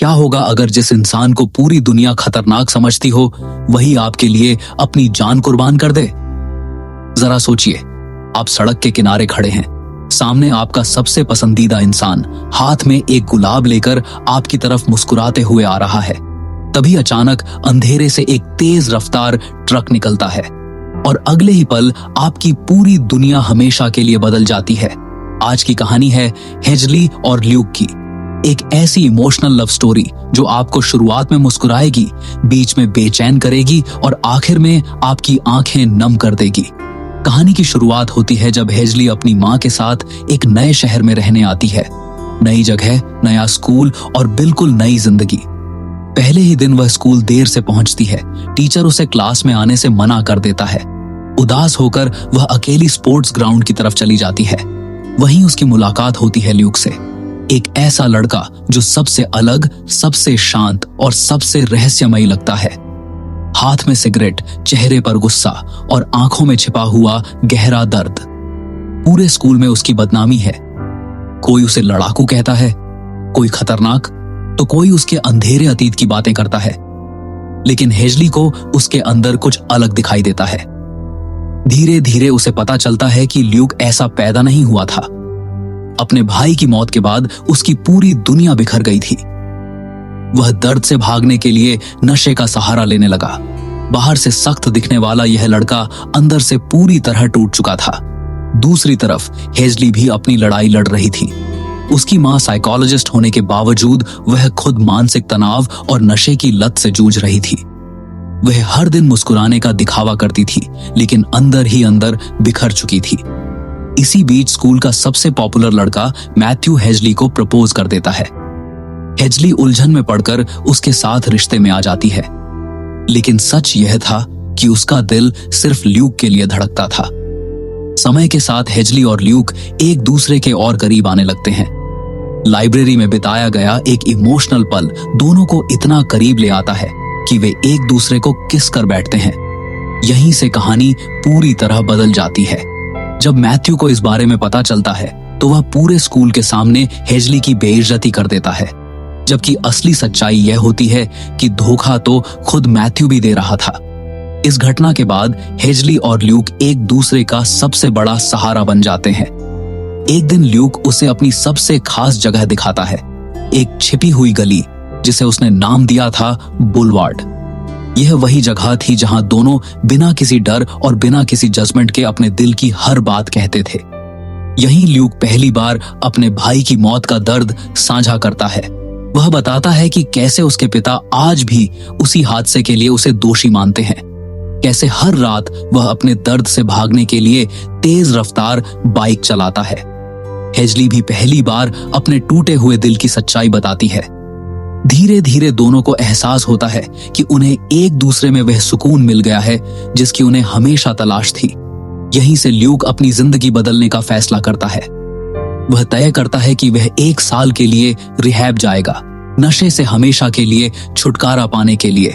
क्या होगा अगर जिस इंसान को पूरी दुनिया खतरनाक समझती हो वही आपके लिए अपनी जान कुर्बान कर दे? जरा सोचिए, आप सड़क के किनारे खड़े हैं, सामने आपका सबसे पसंदीदा इंसान हाथ में एक गुलाब लेकर आपकी तरफ मुस्कुराते हुए आ रहा है। तभी अचानक अंधेरे से एक तेज रफ्तार ट्रक निकलता है और अगले ही पल आपकी पूरी दुनिया हमेशा के लिए बदल जाती है। आज की कहानी है हेजली और ल्यूक की, एक ऐसी इमोशनल लव स्टोरी जो आपको शुरुआत में मुस्कुराएगी, बीच में बेचैन करेगी और आखिर में आपकी आंखें नम कर देगी। कहानी की शुरुआत होती है जब हेजली अपनी माँ के साथ एक नए शहर में रहने आती है। नई जगह, नया स्कूल और बिल्कुल नई जिंदगी। पहले ही दिन वह स्कूल देर से पहुंचती है। टीचर उसे क्लास में आने से मना कर देता है। उदास होकर वह अकेली स्पोर्ट्स ग्राउंड की तरफ चली जाती है। वहीं उसकी मुलाकात होती है ल्यूक से, एक ऐसा लड़का जो सबसे अलग, सबसे शांत और सबसे रहस्यमयी लगता है। हाथ में सिगरेट, चेहरे पर गुस्सा और आंखों में छिपा हुआ गहरा दर्द। पूरे स्कूल में उसकी बदनामी है। कोई उसे लड़ाकू कहता है, कोई खतरनाक, तो कोई उसके अंधेरे अतीत की बातें करता है। लेकिन हेजली को उसके अंदर कुछ अलग दिखाई देता है। धीरे धीरे उसे पता चलता है कि ल्यूक ऐसा पैदा नहीं हुआ था। अपने भाई की मौत के बाद उसकी पूरी दुनिया बिखर गई थी। वह दर्द से भागने के लिए नशे का सहारा लेने लगा। बाहर से सख्त दिखने वाला यह लड़का अंदर से पूरी तरह टूट चुका था। दूसरी तरफ हेजली भी अपनी लड़ाई लड़ रही थी। उसकी मां साइकोलॉजिस्ट होने के बावजूद वह खुद मानसिक तनाव और नशे की लत से जूझ रही थी। वह हर दिन मुस्कुराने का दिखावा करती थी, लेकिन अंदर ही अंदर बिखर चुकी थी। इसी बीच स्कूल का सबसे पॉपुलर लड़का मैथ्यू हेजली को प्रपोज कर देता है। हेजली उलझन में पड़कर उसके साथ रिश्ते में आ जाती है। लेकिन सच यह था कि उसका दिल सिर्फ ल्यूक के लिए धड़कता था। समय के साथ हेजली और ल्यूक एक दूसरे के और करीब आने लगते हैं। लाइब्रेरी में बिताया गया एक इमोशनल पल दोनों को इतना करीब ले आता है कि वे एक दूसरे को किस कर बैठते हैं। यहीं से कहानी पूरी तरह बदल जाती है। जब मैथ्यू को इस बारे में पता चलता है तो वह पूरे स्कूल के सामने हेजली की बेइज्जती कर देता है, जबकि असली सच्चाई यह होती है कि धोखा तो खुद मैथ्यू भी दे रहा था। इस घटना के बाद हेजली और ल्यूक एक दूसरे का सबसे बड़ा सहारा बन जाते हैं। एक दिन ल्यूक उसे अपनी सबसे खास जगह दिखाता है, एक छिपी हुई गली जिसे उसने नाम दिया था बुलवार्ड। यह वही जगह थी जहां दोनों बिना किसी डर और बिना किसी जजमेंट के अपने दिल की हर बात कहते थे। यहीं ल्यूक पहली बार अपने भाई की मौत का दर्द साझा करता है। वह बताता है कि कैसे उसके पिता आज भी उसी हादसे के लिए उसे दोषी मानते हैं, कैसे हर रात वह अपने दर्द से भागने के लिए तेज रफ्तार बाइक चलाता है। हेजली भी पहली बार अपने टूटे हुए दिल की सच्चाई बताती है। धीरे धीरे दोनों को एहसास होता है कि उन्हें एक दूसरे में वह सुकून मिल गया है जिसकी उन्हें हमेशा तलाश थी। यहीं से ल्यूक अपनी जिंदगी बदलने का फैसला करता है। वह तय करता है कि वह 1 साल के लिए रिहैब जाएगा, नशे से हमेशा के लिए छुटकारा पाने के लिए,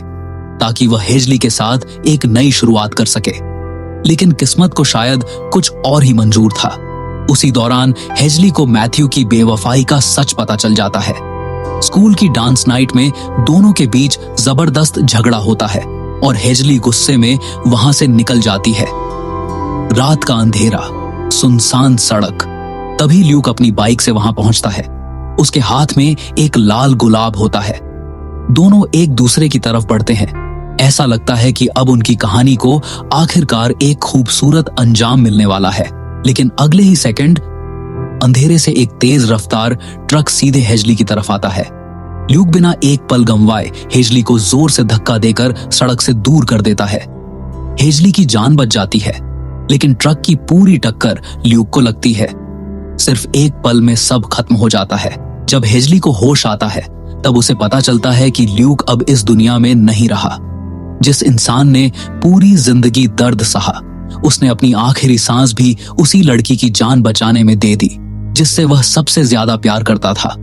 ताकि वह हेजली के साथ एक नई शुरुआत कर सके। लेकिन किस्मत को शायद कुछ और ही मंजूर था। उसी दौरान हेजली को मैथ्यू की बेवफाई का सच पता चल जाता है। स्कूल की डांस नाइट में दोनों के बीच जबरदस्त झगड़ा होता है और हेजली गुस्से में वहां से निकल जाती है। रात का अंधेरा, सुनसान सड़क। तभी ल्यूक अपनी बाइक से वहां पहुंचता है। उसके हाथ में एक लाल गुलाब होता है। दोनों एक दूसरे की तरफ बढ़ते हैं। ऐसा लगता है कि अब उनकी कहानी को आखिरकार एक खूबसूरत अंजाम मिलने वाला है। लेकिन अगले ही सेकंड अंधेरे से एक तेज रफ्तार ट्रक सीधे हेजली की तरफ आता है। ल्यूक बिना एक पल गंवाए हेजली को जोर से धक्का देकर सड़क से दूर कर देता है। हेजली की जान बच जाती है, लेकिन ट्रक की पूरी टक्कर ल्यूक को लगती है। सिर्फ एक पल में सब खत्म हो जाता है। जब हेजली को होश आता है तब उसे पता चलता है कि ल्यूक अब इस दुनिया में नहीं रहा। जिस इंसान ने पूरी जिंदगी दर्द सहा, उसने अपनी आखिरी सांस भी उसी लड़की की जान बचाने में दे दी जिससे वह सबसे ज्यादा प्यार करता था।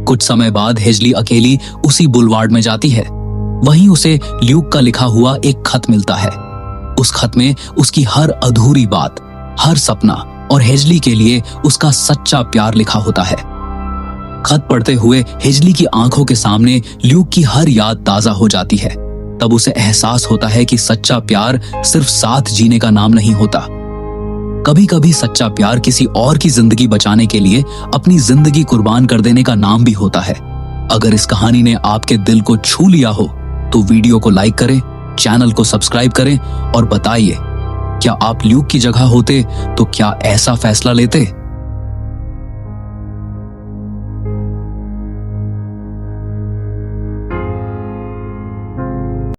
कुछ समय बाद हेजली अकेली उसी बुलवार्ड में जाती है। वहीं उसे ल्यूक का लिखा हुआ एक खत मिलता है। उस खत में उसकी हर अधूरी बात, हर सपना और हेजली के लिए उसका सच्चा प्यार लिखा होता है। खत पढ़ते हुए हिजली की आंखों के सामने ल्यूक की हर याद ताजा हो जाती है। तब उसे एहसास होता है कि सच्चा प्यार सिर्फ साथ जीने का नाम नहीं होता। कभी कभी सच्चा प्यार किसी और की जिंदगी बचाने के लिए अपनी जिंदगी कुर्बान कर देने का नाम भी होता है। अगर इस कहानी ने आपके दिल को छू लिया हो तो वीडियो को लाइक करें, चैनल को सब्सक्राइब करें और बताइए, क्या आप ल्यूक की जगह होते तो क्या ऐसा फैसला लेते?